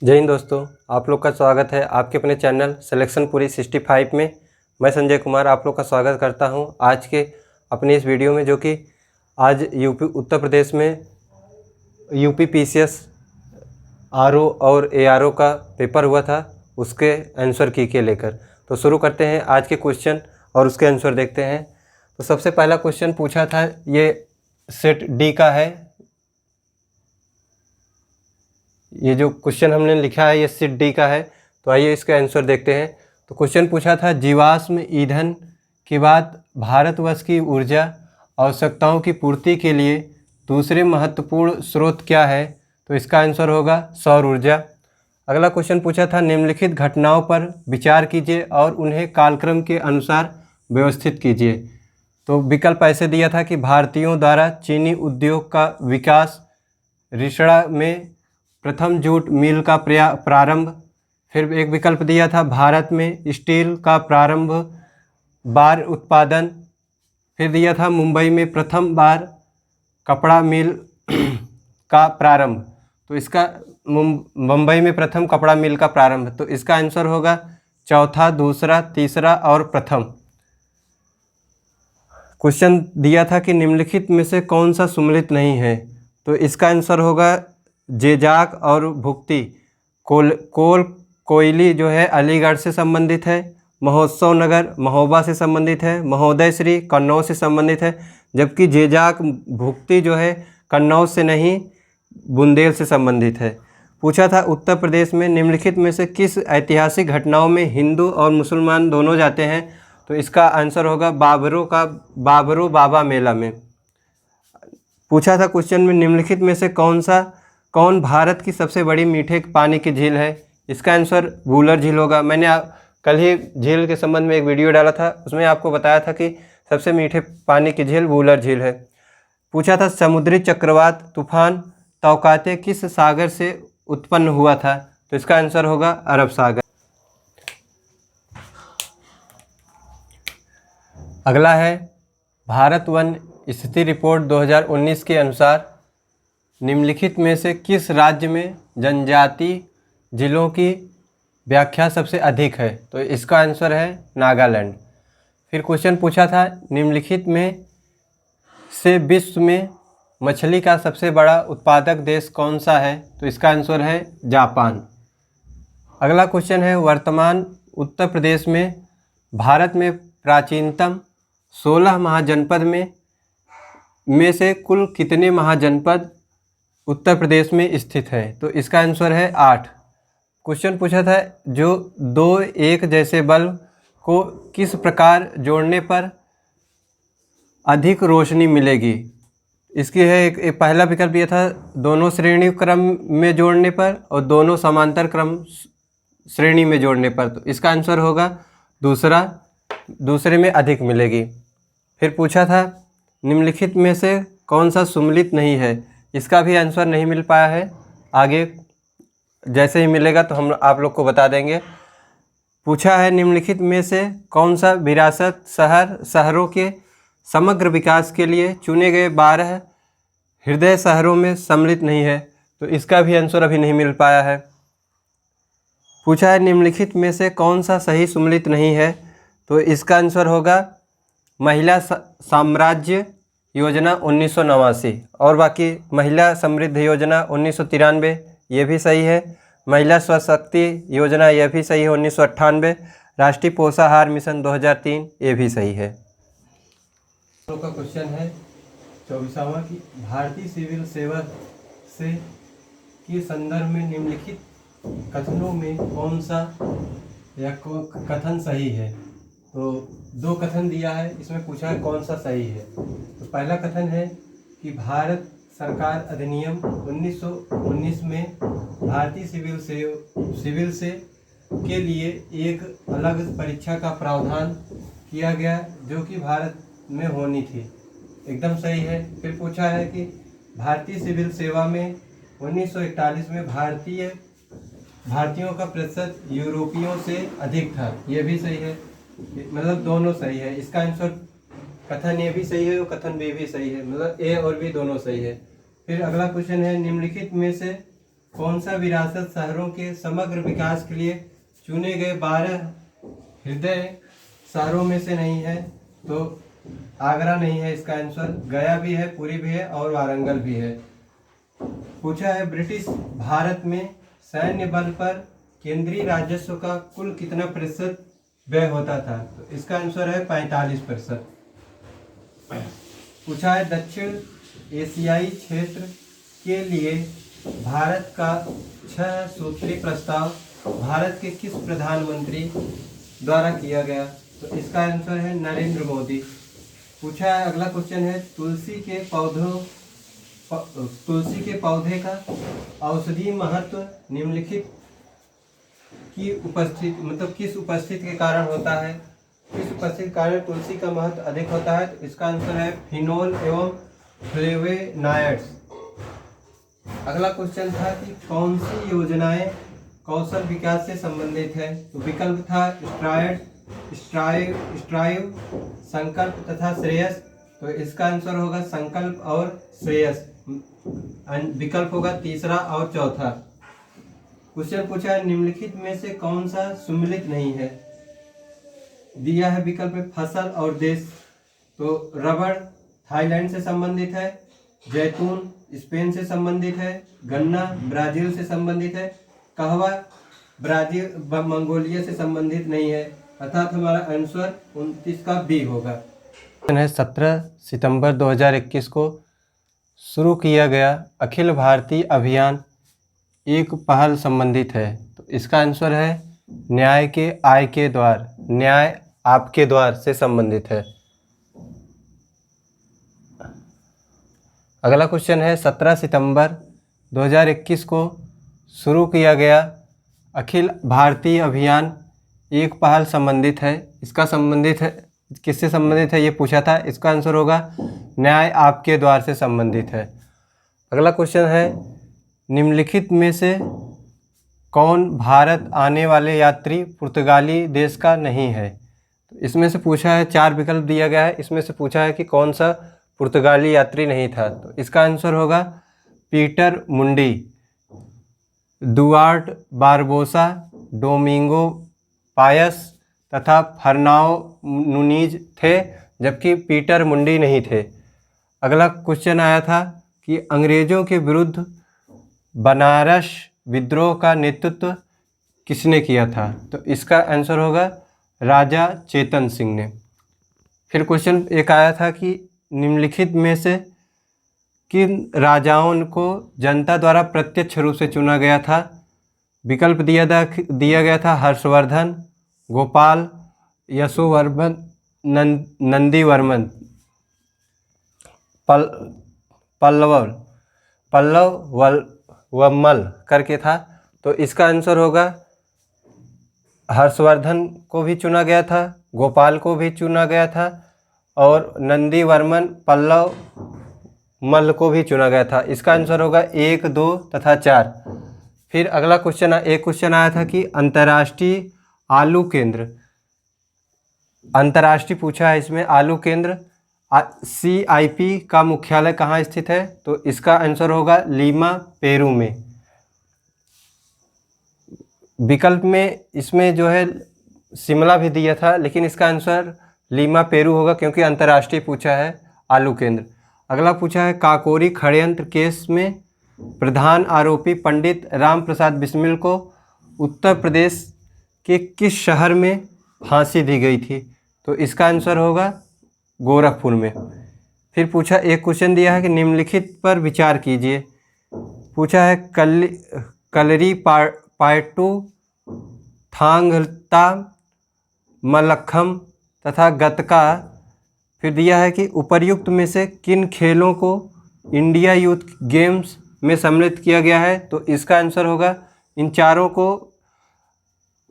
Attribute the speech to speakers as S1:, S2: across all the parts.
S1: जय हिंद दोस्तों, आप लोग का स्वागत है आपके अपने चैनल सिलेक्शन पूरी 65 में। मैं संजय कुमार आप लोग का स्वागत करता हूं आज के अपने इस वीडियो में, जो कि आज यूपी उत्तर प्रदेश में यूपी पीसीएस आरओ और एआरओ का पेपर हुआ था, उसके आंसर की के लेकर। तो शुरू करते हैं आज के क्वेश्चन और उसके आंसर देखते हैं। तो सबसे पहला क्वेश्चन पूछा था, ये सेट डी का है। ये जो क्वेश्चन हमने लिखा है ये सेट डी का है। तो आइए इसका आंसर देखते हैं। तो क्वेश्चन पूछा था, जीवाश्म ईंधन के बाद भारतवर्ष की ऊर्जा आवश्यकताओं की पूर्ति के लिए दूसरे महत्वपूर्ण स्रोत क्या है? तो इसका आंसर होगा सौर ऊर्जा। अगला क्वेश्चन पूछा था, निम्नलिखित घटनाओं पर विचार कीजिए और उन्हें कालक्रम के अनुसार व्यवस्थित कीजिए। तो विकल्प ऐसे दिया था कि भारतीयों द्वारा चीनी उद्योग का विकास, रिसड़ा में प्रथम जूट मिल का प्रारंभ। फिर एक विकल्प दिया था, भारत में स्टील का प्रारंभ, बार उत्पादन। फिर दिया था, मुंबई में प्रथम बार कपड़ा मिल का प्रारंभ। तो इसका मुंबई में प्रथम कपड़ा मिल का प्रारंभ। तो इसका आंसर होगा चौथा, दूसरा, तीसरा और प्रथम। क्वेश्चन दिया था कि निम्नलिखित में से कौन सा सम्मिलित नहीं है? तो इसका आंसर होगा जेजाक और भुक्ति। कोयली जो है अलीगढ़ से संबंधित है, महोत्सव नगर महोबा से संबंधित है, महोदय श्री कन्नौज से संबंधित है, जबकि जेजाक भुक्ति जो है कन्नौज से नहीं बुंदेल से संबंधित है। पूछा था, उत्तर प्रदेश में निम्नलिखित में से किस ऐतिहासिक घटनाओं में हिंदू और मुसलमान दोनों जाते हैं? तो इसका आंसर होगा बाबरो बाबा मेला में। पूछा था क्वेश्चन में, निम्नलिखित में से कौन भारत की सबसे बड़ी मीठे पानी की झील है? इसका आंसर वूलर झील होगा। मैंने कल ही झील के संबंध में एक वीडियो डाला था, उसमें आपको बताया था कि सबसे मीठे पानी की झील वूलर झील है। पूछा था, समुद्री चक्रवात तूफान तौकाते किस सागर से उत्पन्न हुआ था? तो इसका आंसर होगा अरब सागर। अगला है, भारत वन स्थिति रिपोर्ट 2019 के अनुसार निम्नलिखित में से किस राज्य में जनजाति जिलों की व्याख्या सबसे अधिक है? तो इसका आंसर है नागालैंड। फिर क्वेश्चन पूछा था, निम्नलिखित में से विश्व में मछली का सबसे बड़ा उत्पादक देश कौन सा है? तो इसका आंसर है जापान। अगला क्वेश्चन है, वर्तमान उत्तर प्रदेश में भारत में प्राचीनतम 16 महाजनपद में से कुल कितने महाजनपद उत्तर प्रदेश में स्थित है? तो इसका आंसर है 8। क्वेश्चन पूछा था, जो दो एक जैसे बल्ब को किस प्रकार जोड़ने पर अधिक रोशनी मिलेगी? इसकी है एक पहला विकल्प ये था, दोनों श्रेणी क्रम में जोड़ने पर और दोनों समांतर क्रम श्रेणी में जोड़ने पर। तो इसका आंसर होगा दूसरे में अधिक मिलेगी। फिर पूछा था, निम्नलिखित में से कौन सा सम्मिलित नहीं है? इसका भी आंसर नहीं मिल पाया है, आगे जैसे ही मिलेगा तो हम आप लोग को बता देंगे। पूछा है, निम्नलिखित में से कौन सा विरासत शहरों के समग्र विकास के लिए चुने गए 12 हृदय शहरों में सम्मिलित नहीं है? तो इसका भी आंसर अभी नहीं मिल पाया है। पूछा है, निम्नलिखित में से कौन सा सही सम्मिलित नहीं है? तो इसका आंसर होगा महिला साम्राज्य योजना 1989, और बाकी महिला समृद्ध योजना 1993 ये भी सही है, महिला स्वशक्ति योजना यह भी सही है 1998, राष्ट्रीय पोषाहार मिशन 2003 ये भी सही है। तो का क्वेश्चन है 24वां की, भारतीय सिविल सेवा से के संदर्भ में निम्नलिखित कथनों में कौन सा कथन सही है? तो दो कथन दिया है, इसमें पूछा है कौन सा सही है। तो पहला कथन है कि भारत सरकार अधिनियम 1919 में भारतीय सिविल से के लिए एक अलग परीक्षा का प्रावधान किया गया जो कि भारत में होनी थी, एकदम सही है। फिर पूछा है कि भारतीय सिविल सेवा में 1941 में भारतीयों का प्रतिशत यूरोपियों से अधिक था, यह भी सही है, मतलब दोनों सही है। इसका आंसर कथन ए भी सही है और कथन बी भी सही है, मतलब ए और बी दोनों सही है। फिर अगला क्वेश्चन है, निम्नलिखित में से कौन सा विरासत शहरों के समग्र विकास के लिए चुने गए 12 हृदय शहरों में से नहीं है? तो आगरा नहीं है इसका आंसर, गया भी है, पुरी भी है और वारंगल भी है। पूछा है ब्रिटिश भारत में सैन्य बल पर केंद्रीय राजस्व का कुल कितना प्रतिशत व्यय होता था? तो इसका आंसर है 45%। पूछा है दक्षिण एशियाई क्षेत्र के लिए भारत का 6 सूत्री प्रस्ताव भारत के किस प्रधानमंत्री द्वारा किया गया? तो इसका आंसर है नरेंद्र मोदी। पूछा है अगला क्वेश्चन है तुलसी के पौधे का औषधीय महत्व निम्नलिखित की उपस्थिति किस उपस्थिति के कारण होता है? किस उपस्थिति के कारण तुलसी का महत्व अधिक होता है? तो इसका आंसर है फिनोल एवं फ्लेवोनॉइड्स। अगला क्वेश्चन था कि कौन सी योजनाएं कौशल विकास से संबंधित है? तो विकल्प था स्ट्राइव, संकल्प तथा श्रेयस। तो इसका आंसर होगा संकल्प और श्रेयस। विकल्प होगा तीसरा और चौथा। क्वेश्चन पूछा है निम्नलिखित में से कौन सा सुमेलित नहीं है? दिया है विकल्प में फसल और देश। तो रबड़ थाईलैंड से संबंधित है, जैतून स्पेन से संबंधित है, गन्ना ब्राजील से संबंधित है, कहवा ब्राजील मंगोलिया से संबंधित नहीं है, अर्थात हमारा आंसर 29 का बी होगा। 17 सितंबर 2021 को शुरू किया गया अखिल भारतीय अभियान एक पहल संबंधित है। तो इसका आंसर है न्याय के आय के द्वार, न्याय आपके द्वार से संबंधित है। अगला क्वेश्चन है 17 सितंबर 2021 को शुरू किया गया अखिल भारतीय अभियान एक पहल संबंधित है। इसका संबंधित है किससे संबंधित है ये पूछा था। इसका आंसर होगा न्याय आपके द्वार से संबंधित है। अगला क्वेश्चन है निम्नलिखित में से कौन भारत आने वाले यात्री पुर्तगाली देश का नहीं है? तो इसमें से पूछा है, 4 विकल्प दिया गया है, इसमें से पूछा है कि कौन सा पुर्तगाली यात्री नहीं था। तो इसका आंसर होगा पीटर मुंडी, दुआर्ट बारबोसा, डोमिंगो पायस तथा फर्नाओ नुनीज थे, जबकि पीटर मुंडी नहीं थे। अगला क्वेश्चन आया था कि अंग्रेज़ों के विरुद्ध बनारस विद्रोह का नेतृत्व किसने किया था? तो इसका आंसर होगा राजा चेतन सिंह ने। फिर क्वेश्चन एक आया था कि निम्नलिखित में से किन राजाओं को जनता द्वारा प्रत्यक्ष रूप से चुना गया था? विकल्प दिया गया था हर्षवर्धन, गोपाल, यशोवर्धन, नंदीवर्मन, पल्लव वम्मल करके था। तो इसका आंसर होगा हर्षवर्धन को भी चुना गया था, गोपाल को भी चुना गया था और नंदीवर्मन पल्लव मल्ल को भी चुना गया था। इसका आंसर होगा 1, 2 तथा 4। फिर अगला एक क्वेश्चन आया था कि अंतर्राष्ट्रीय आलू केंद्र, अंतर्राष्ट्रीय पूछा है इसमें आलू केंद्र CIP का मुख्यालय कहाँ स्थित है? तो इसका आंसर होगा लीमा पेरू में। विकल्प में इसमें जो है शिमला भी दिया था, लेकिन इसका आंसर लीमा पेरू होगा क्योंकि अंतर्राष्ट्रीय पूछा है आलू केंद्र। अगला पूछा है काकोरी षड्यंत्र केस में प्रधान आरोपी पंडित राम प्रसाद बिस्मिल को उत्तर प्रदेश के किस शहर में फांसी दी गई थी? तो इसका आंसर होगा गोरखपुर में। फिर पूछा एक क्वेश्चन दिया है कि निम्नलिखित पर विचार कीजिए। पूछा है कलरी पायट्टू, थांगता, मलखम तथा गतका। फिर दिया है कि उपर्युक्त में से किन खेलों को इंडिया यूथ गेम्स में सम्मिलित किया गया है? तो इसका आंसर होगा इन चारों को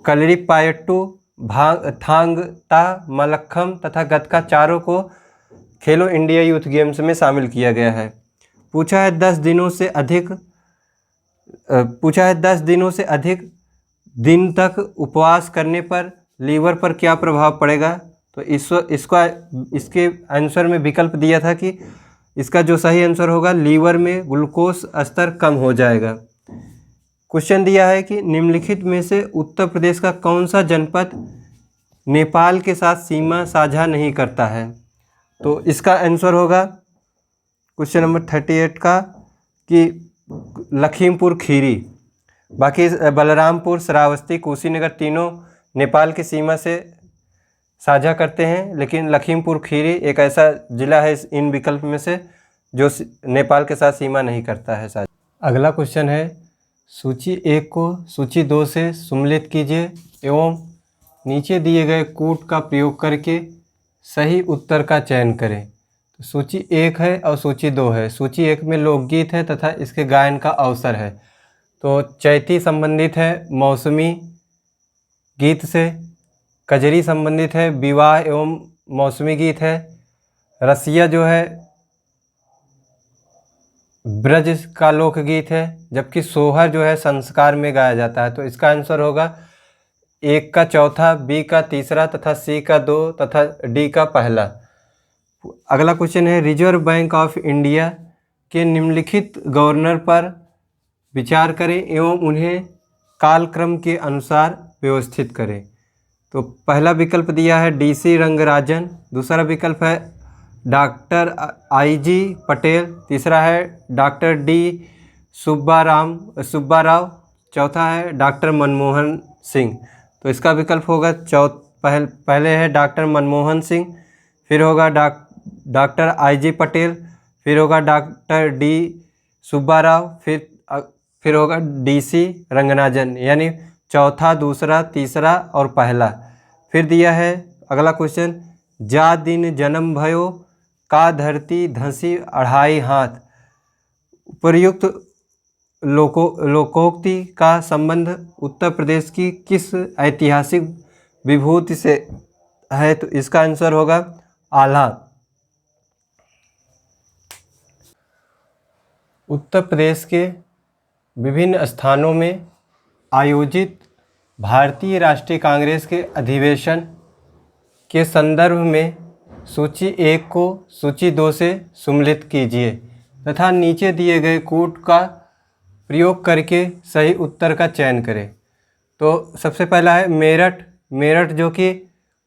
S1: कलरीपायट्टू, थांगता, मलखम तथा गतका चारों को खेलो इंडिया यूथ गेम्स में शामिल किया गया है। पूछा है 10 दिनों से अधिक दिन तक उपवास करने पर लीवर पर क्या प्रभाव पड़ेगा? तो इसके आंसर में विकल्प दिया था कि इसका जो सही आंसर होगा लीवर में ग्लूकोज स्तर कम हो जाएगा। क्वेश्चन दिया है कि निम्नलिखित में से उत्तर प्रदेश का कौन सा जनपद नेपाल के साथ सीमा साझा नहीं करता है। तो इसका आंसर होगा क्वेश्चन नंबर 38 का कि लखीमपुर खीरी। बाकी बलरामपुर, श्रावस्ती, कुशीनगर तीनों नेपाल की सीमा से साझा करते हैं, लेकिन लखीमपुर खीरी एक ऐसा ज़िला है इन विकल्प में से जो नेपाल के साथ सीमा नहीं करता है साझा। अगला क्वेश्चन है, सूची 1 को सूची 2 से सम्मिलित कीजिए एवं नीचे दिए गए कूट का प्रयोग करके सही उत्तर का चयन करें। तो सूची 1 है और सूची 2 है। सूची 1 में लोकगीत है तथा इसके गायन का अवसर है। तो चैती संबंधित है मौसमी गीत से, कजरी संबंधित है विवाह एवं मौसमी गीत है, रसिया जो है ब्रज का लोकगीत है, जबकि सोहर जो है संस्कार में गाया जाता है। तो इसका आंसर होगा 1 का चौथा, बी का तीसरा तथा सी का 2 तथा डी का पहला। अगला क्वेश्चन है, रिजर्व बैंक ऑफ इंडिया के निम्नलिखित गवर्नर पर विचार करें एवं उन्हें कालक्रम के अनुसार व्यवस्थित करें। तो पहला विकल्प दिया है DC रंगराजन, दूसरा विकल्प है डॉक्टर IG पटेल, तीसरा है डॉक्टर D सुब्बाराव, चौथा है डॉक्टर मनमोहन सिंह। तो इसका विकल्प होगा पहले है डॉक्टर मनमोहन सिंह, फिर होगा डॉक्टर IG पटेल, फिर होगा डॉक्टर D सुब्बाराव, फिर होगा DC रंगराजन, यानी चौथा, दूसरा, तीसरा और पहला। फिर दिया है अगला क्वेश्चन, जा दिन जन्म भयो का धरती धंसी 2.5 हाथ। उपर्युक्त लोकोक्ति का संबंध उत्तर प्रदेश की किस ऐतिहासिक विभूति से है। तो इसका आंसर होगा आल्हा। उत्तर प्रदेश के विभिन्न स्थानों में आयोजित भारतीय राष्ट्रीय कांग्रेस के अधिवेशन के संदर्भ में सूची 1 को सूची 2 से सम्मिलित कीजिए तथा नीचे दिए गए कूट का प्रयोग करके सही उत्तर का चयन करें। तो सबसे पहला है मेरठ जो कि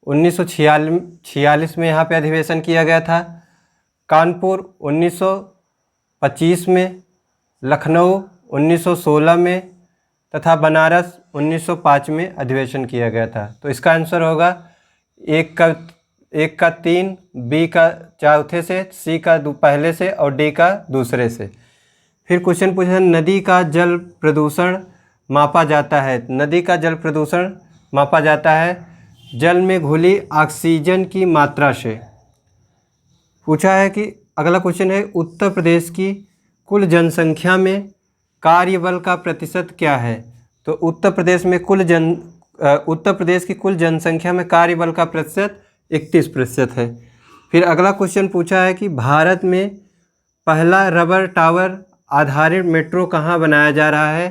S1: 1946 में यहाँ पे अधिवेशन किया गया था, कानपुर 1925 में, लखनऊ 1916 में तथा बनारस 1905 में अधिवेशन किया गया था। तो इसका आंसर होगा 1 का 3, बी का चौथे से, सी का पहले से और डी का दूसरे से। फिर क्वेश्चन पूछा, नदी का जल प्रदूषण मापा जाता है। नदी का जल प्रदूषण मापा जाता है जल में घुली ऑक्सीजन की मात्रा से। पूछा है कि अगला क्वेश्चन है, उत्तर प्रदेश की कुल जनसंख्या में कार्यबल का प्रतिशत क्या है। तो उत्तर प्रदेश की कुल जनसंख्या में कार्यबल का प्रतिशत 31% है। फिर अगला क्वेश्चन पूछा है कि भारत में पहला रबर टावर आधारित मेट्रो कहाँ बनाया जा रहा है।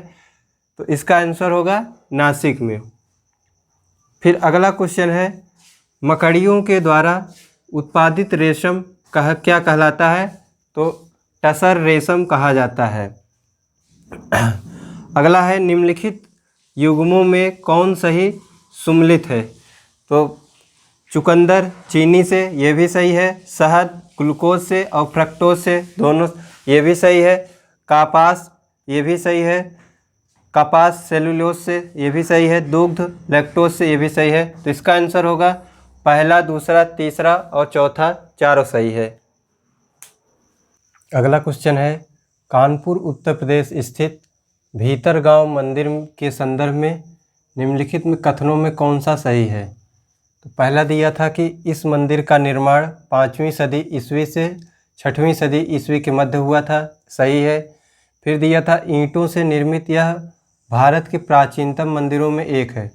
S1: तो इसका आंसर होगा नासिक में। फिर अगला क्वेश्चन है, मकड़ियों के द्वारा उत्पादित रेशम क्या कहलाता है। तो टसर रेशम कहा जाता है। अगला है, निम्नलिखित युग्मों में कौन सही सम्मिलित है। तो चुकंदर चीनी से, ये भी सही है। शहद ग्लूकोज से और फ्रक्टोज से, दोनों ये भी सही है। कपास ये भी सही है। कपास सेलुलोज से, ये भी सही है। दुग्ध लैक्टोज से, ये भी सही है। तो इसका आंसर होगा पहला, दूसरा, तीसरा और चौथा, चारों सही है। अगला क्वेश्चन है, कानपुर उत्तर प्रदेश स्थित भीतरगांव मंदिर के संदर्भ में निम्नलिखित में कथनों में कौन सा सही है। तो पहला दिया था कि इस मंदिर का निर्माण 5वीं सदी ईस्वी से 6वीं सदी ईस्वी के मध्य हुआ था, सही है। फिर दिया था ईंटों से निर्मित यह भारत के प्राचीनतम मंदिरों में एक है।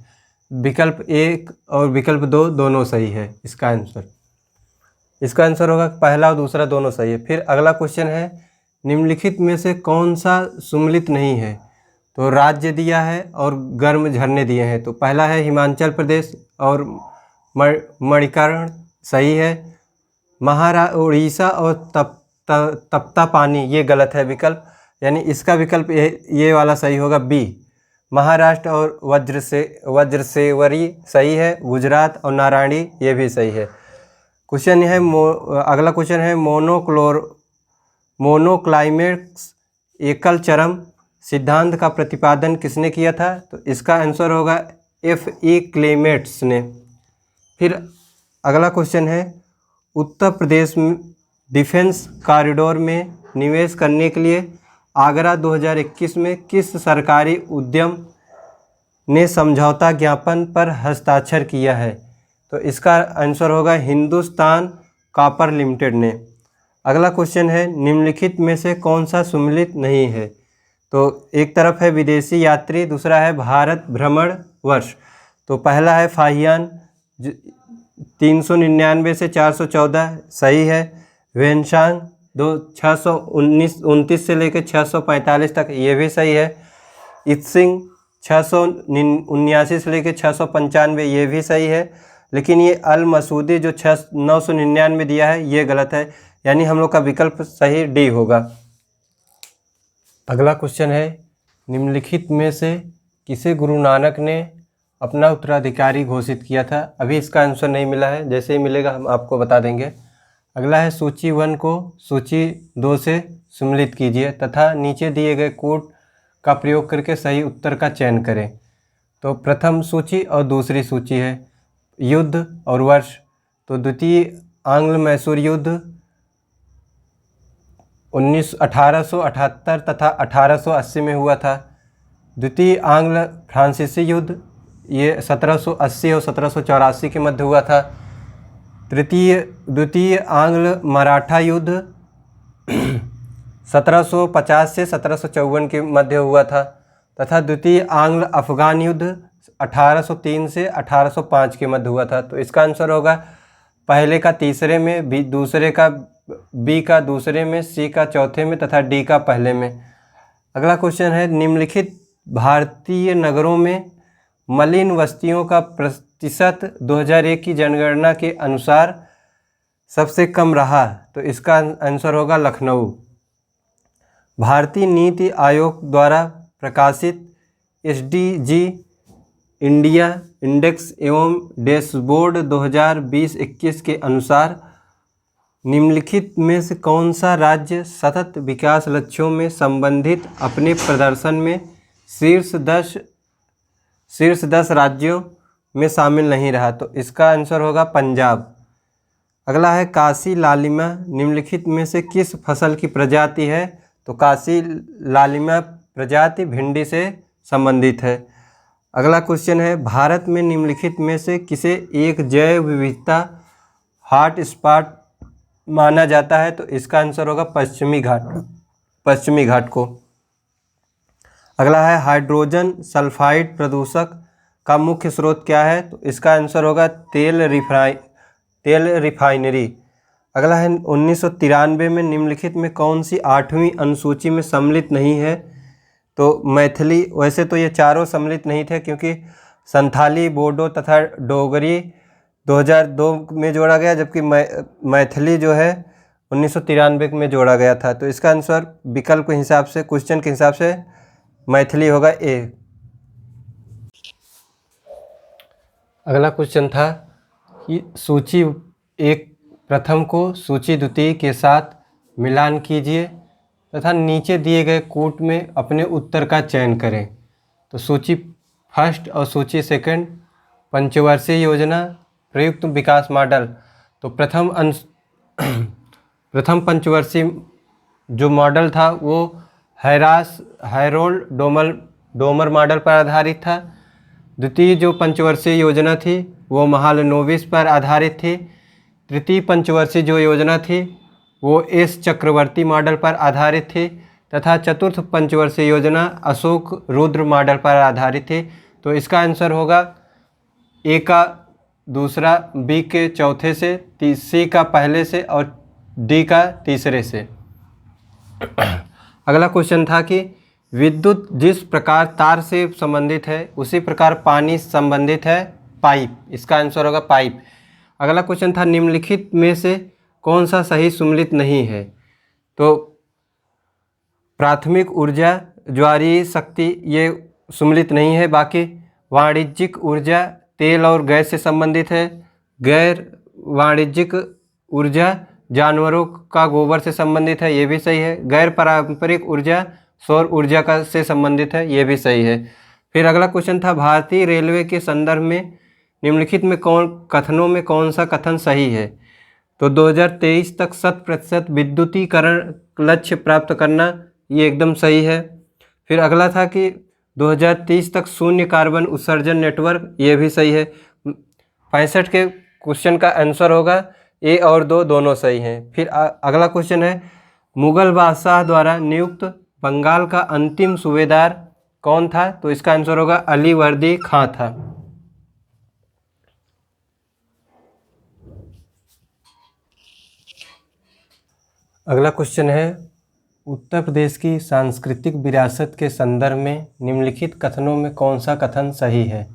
S1: विकल्प 1 और विकल्प 2 दोनों सही है। इसका आंसर होगा पहला और दूसरा दोनों सही है। फिर अगला क्वेश्चन है, निम्नलिखित में से कौन सा सम्मिलित नहीं है। तो राज्य दिया है और गर्म झरने दिए हैं। तो पहला है हिमाचल प्रदेश और मणिकर्ण, सही है। उड़ीसा और तप्ता पानी, ये गलत है विकल्प, यानी इसका विकल्प ये वाला सही होगा बी, महाराष्ट्र और वज्रसेवरी सही है। गुजरात और नारायणी ये भी सही है। क्वेश्चन है अगला क्वेश्चन है मोनोक्लाइमेक्स एकल चरम सिद्धांत का प्रतिपादन किसने किया था? तो इसका आंसर होगा F.E. क्लेमेंट्स ने। फिर अगला क्वेश्चन है उत्तर प्रदेश में डिफेंस कॉरिडोर में निवेश करने के लिए आगरा 2021 में किस सरकारी उद्यम ने समझौता ज्ञापन पर हस्ताक्षर किया है? तो इसका आंसर होगा हिंदुस्तान कॉपर लिमिटेड ने। अगला क्वेश्चन है निम्नलिखित में से कौन सा सम्मिलित नहीं है? तो एक तरफ है विदेशी यात्री, दूसरा है भारत भ्रमण वर्ष। तो पहला है फाहियान 399 से 414 सही है। वेनसांग 629 से लेकर 645 तक ये भी सही है। इत्सिंग 679 से लेकर 695 ये भी सही है। लेकिन ये अल मसूदी जो 999 दिया है ये गलत है, यानी हम लोग का विकल्प सही डी होगा। अगला क्वेश्चन है निम्नलिखित में से किसे गुरु नानक ने अपना उत्तराधिकारी घोषित किया था? अभी इसका आंसर नहीं मिला है, जैसे ही मिलेगा हम आपको बता देंगे। अगला है सूची 1 को सूची 2 से सम्मिलित कीजिए तथा नीचे दिए गए कोड का प्रयोग करके सही उत्तर का चयन करें। तो प्रथम सूची और दूसरी सूची है युद्ध और वर्ष। तो द्वितीय आंग्ल मैसूर युद्ध 1878 तथा 1880 में हुआ था। द्वितीय आंग्ल फ्रांसीसी युद्ध ये 1780 और 1784 के मध्य हुआ था। द्वितीय आंग्ल मराठा युद्ध 1750 से 1754 के मध्य हुआ था तथा द्वितीय आंग्ल अफगान युद्ध 1803 से 1805 के मध्य हुआ था। तो इसका आंसर होगा पहले का तीसरे में, दूसरे का बी का दूसरे में, सी का चौथे में तथा डी का पहले में। अगला क्वेश्चन है निम्नलिखित भारतीय नगरों में मलिन बस्तियों का प्रतिशत 2001 की जनगणना के अनुसार सबसे कम रहा? तो इसका आंसर होगा लखनऊ। भारतीय नीति आयोग द्वारा प्रकाशित SDG इंडिया इंडेक्स एवं डैशबोर्ड 2020-21 के अनुसार निम्नलिखित में से कौन सा राज्य सतत विकास लक्ष्यों में संबंधित अपने प्रदर्शन में शीर्ष 10 राज्यों में शामिल नहीं रहा? तो इसका आंसर होगा पंजाब। अगला है काशी लालिमा निम्नलिखित में से किस फसल की प्रजाति है? तो काशी लालिमा प्रजाति भिंडी से संबंधित है। अगला क्वेश्चन है भारत में निम्नलिखित में से किसे एक जैव विविधता हॉट स्पॉट माना जाता है? तो इसका आंसर होगा पश्चिमी घाट को। अगला है हाइड्रोजन सल्फाइड प्रदूषक का मुख्य स्रोत क्या है? तो इसका आंसर होगा तेल रिफाइनरी। अगला है 1993 में निम्नलिखित में कौन सी 8वीं अनुसूची में सम्मिलित नहीं है? तो मैथिली, वैसे तो ये चारों सम्मिलित नहीं थे क्योंकि संथाली, बोडो तथा डोगरी 2002 में जोड़ा गया, जबकि मैथिली जो है 1993 में जोड़ा गया था। तो इसका आंसर विकल्प के हिसाब से, क्वेश्चन के हिसाब से मैथिली होगा ए। अगला क्वेश्चन था कि सूची 1 प्रथम को सूची द्वितीय के साथ मिलान कीजिए तथा नीचे दिए गए कोट में अपने उत्तर का चयन करें। तो सूची फर्स्ट और सूची सेकंड पंचवर्षीय योजना प्रयुक्त विकास मॉडल। तो प्रथम पंचवर्षीय जो मॉडल था वो हैरोल्ड डोमर मॉडल पर आधारित था। द्वितीय जो पंचवर्षीय योजना थी वो महालनोबिस पर आधारित थी। तृतीय पंचवर्षीय जो योजना थी वो एस चक्रवर्ती मॉडल पर आधारित थी तथा चतुर्थ पंचवर्षीय योजना अशोक रुद्र मॉडल पर आधारित थी। तो इसका आंसर होगा ए का दूसरा, बी के चौथे से, सी का पहले से और डी का तीसरे से। अगला क्वेश्चन था कि विद्युत जिस प्रकार तार से संबंधित है उसी प्रकार पानी संबंधित है पाइप। इसका आंसर होगा पाइप। अगला क्वेश्चन था निम्नलिखित में से कौन सा सही सम्मिलित नहीं है? तो प्राथमिक ऊर्जा, ज्वारीय शक्ति ये सुमेलित नहीं है। बाकी वाणिज्यिक ऊर्जा तेल और गैस से संबंधित है। गैर वाणिज्यिक ऊर्जा जानवरों का गोबर से संबंधित है, ये भी सही है। गैर पारंपरिक ऊर्जा सौर ऊर्जा का से संबंधित है, ये भी सही है। फिर अगला क्वेश्चन था, भारतीय रेलवे के संदर्भ में निम्नलिखित में कथनों में कौन सा कथन सही है? तो 2023 तक 100% विद्युतीकरण लक्ष्य प्राप्त करना, ये एकदम सही है। फिर अगला था कि 2030 तक शून्य कार्बन उत्सर्जन नेटवर्क, ये भी सही है। 65 के क्वेश्चन का आंसर होगा ए और दो दोनों सही हैं। फिर अगला क्वेश्चन है, मुगल बादशाह द्वारा नियुक्त बंगाल का अंतिम सूबेदार कौन था? तो इसका आंसर होगा अली वर्दी खां था। अगला क्वेश्चन है, उत्तर प्रदेश की सांस्कृतिक विरासत के संदर्भ में निम्नलिखित कथनों में कौन सा कथन सही है?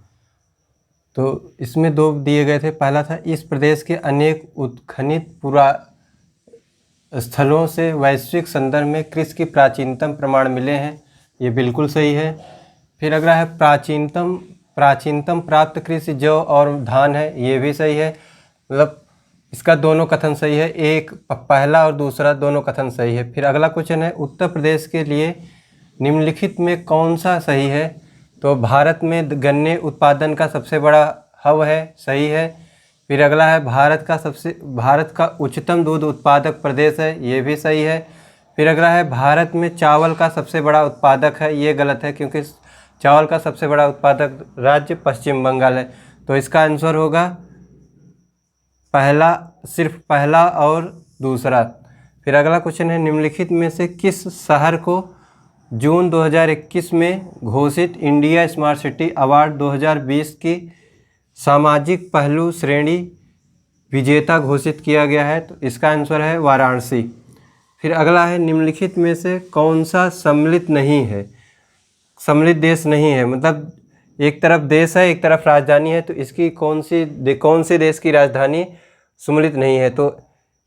S1: तो इसमें दो दिए गए थे। पहला था, इस प्रदेश के अनेक उत्खनित पुरा स्थलों से वैश्विक संदर्भ में कृषि की प्राचीनतम प्रमाण मिले हैं, ये बिल्कुल सही है। फिर अगला है, प्राचीनतम प्राप्त कृषि जौ और धान है, ये भी सही है। मतलब इसका दोनों कथन सही है, एक पहला और दूसरा दोनों कथन सही है। फिर अगला क्वेश्चन है, उत्तर प्रदेश के लिए निम्नलिखित में कौन सा सही है? तो भारत में गन्ने उत्पादन का सबसे बड़ा हब है, सही है। फिर अगला है, भारत का उच्चतम दूध उत्पादक प्रदेश है, ये भी सही है। फिर अगला है, भारत में चावल का सबसे बड़ा उत्पादक है, ये गलत है क्योंकि चावल का सबसे बड़ा उत्पादक राज्य पश्चिम बंगाल है। तो इसका आंसर होगा पहला, सिर्फ पहला और दूसरा। फिर अगला क्वेश्चन है, निम्नलिखित में से किस शहर को जून 2021 में घोषित इंडिया स्मार्ट सिटी अवार्ड 2020 की सामाजिक पहलू श्रेणी विजेता घोषित किया गया है? तो इसका आंसर है वाराणसी। फिर अगला है, निम्नलिखित में से कौन सा सम्मिलित नहीं है? सम्मिलित देश नहीं है, मतलब एक तरफ देश है एक तरफ राजधानी है, तो इसकी कौन से देश की राजधानी सम्मिलित नहीं है? तो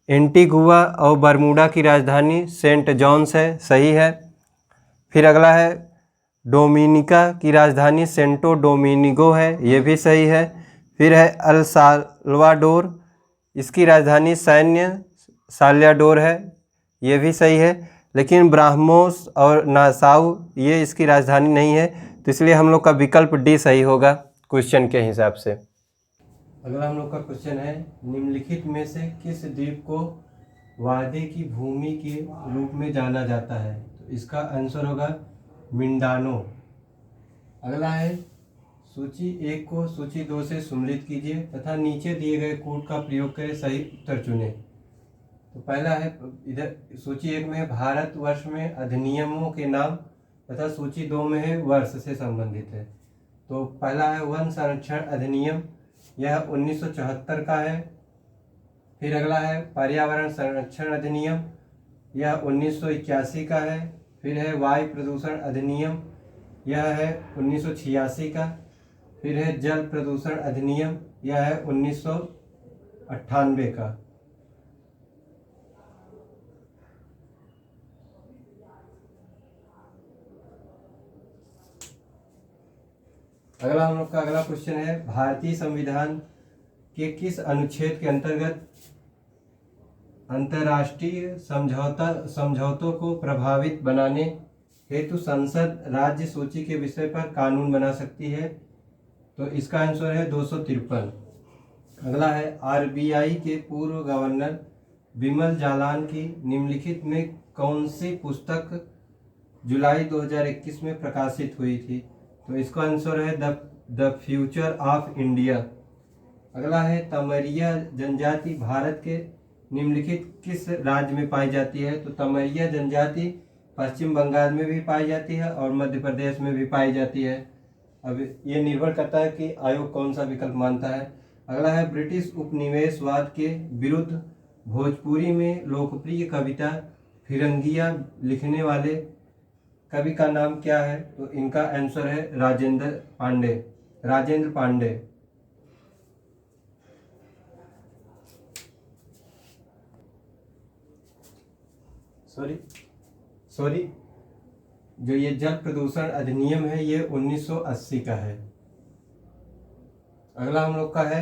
S1: एंटीगुआ और बरमूडा की राजधानी सेंट जॉन्स है, सही है। फिर अगला है, डोमिनिका की राजधानी सेंटो डोमिनिगो है, ये भी सही है। फिर है अल साल्वाडोर, इसकी राजधानी साल्वाडोर है, ये भी सही है। लेकिन ब्राह्मोस और नासाउ ये इसकी राजधानी नहीं है, तो इसलिए हम लोग का विकल्प डी सही होगा क्वेश्चन के हिसाब से। अगला हम लोग का क्वेश्चन है, निम्नलिखित में से किस द्वीप को वादे की भूमि के रूप में जाना जाता है? तो इसका आंसर होगा मिंडानो। अगला है, सूची 1 को सूची 2 से सम्मिलित कीजिए तथा नीचे दिए गए कोड का प्रयोग करें, सही उत्तर चुनें। तो पहला है, इधर सूची 1 में भारतवर्ष में अधिनियमों के नाम तथा सूची 2 में है वर्ष से संबंधित है। तो पहला है वन संरक्षण अधिनियम, यह 1974 का है। फिर अगला है पर्यावरण संरक्षण अधिनियम, यह 1981 का है। फिर है वायु प्रदूषण अधिनियम, यह है 1986 का। फिर है जल प्रदूषण अधिनियम, यह है 1998 का। अगला हम लोग का अगला क्वेश्चन है, भारतीय संविधान के किस अनुच्छेद के अंतर्गत अंतर्राष्ट्रीय समझौतों को प्रभावित बनाने हेतु संसद राज्य सूची के विषय पर कानून बना सकती है? तो इसका आंसर है 253। अगला है, आरबीआई के पूर्व गवर्नर बिमल जालान की निम्नलिखित में कौन सी पुस्तक जुलाई 2021 में प्रकाशित हुई थी? तो इसका आंसर है द फ्यूचर ऑफ इंडिया। अगला है, तमरिया जनजाति भारत के निम्नलिखित किस राज्य में पाई जाती है? तो तमरिया जनजाति पश्चिम बंगाल में भी पाई जाती है और मध्य प्रदेश में भी पाई जाती है। अब ये निर्भर करता है कि आयोग कौन सा विकल्प मानता है। अगला है, ब्रिटिश उपनिवेशवाद के विरुद्ध भोजपुरी में लोकप्रिय कविता फिरंगिया लिखने वाले कवि का नाम क्या है? तो इनका आंसर है राजेंद्र पांडे। सॉरी जो ये जल प्रदूषण अधिनियम है ये 1980 का है। अगला हम लोग का है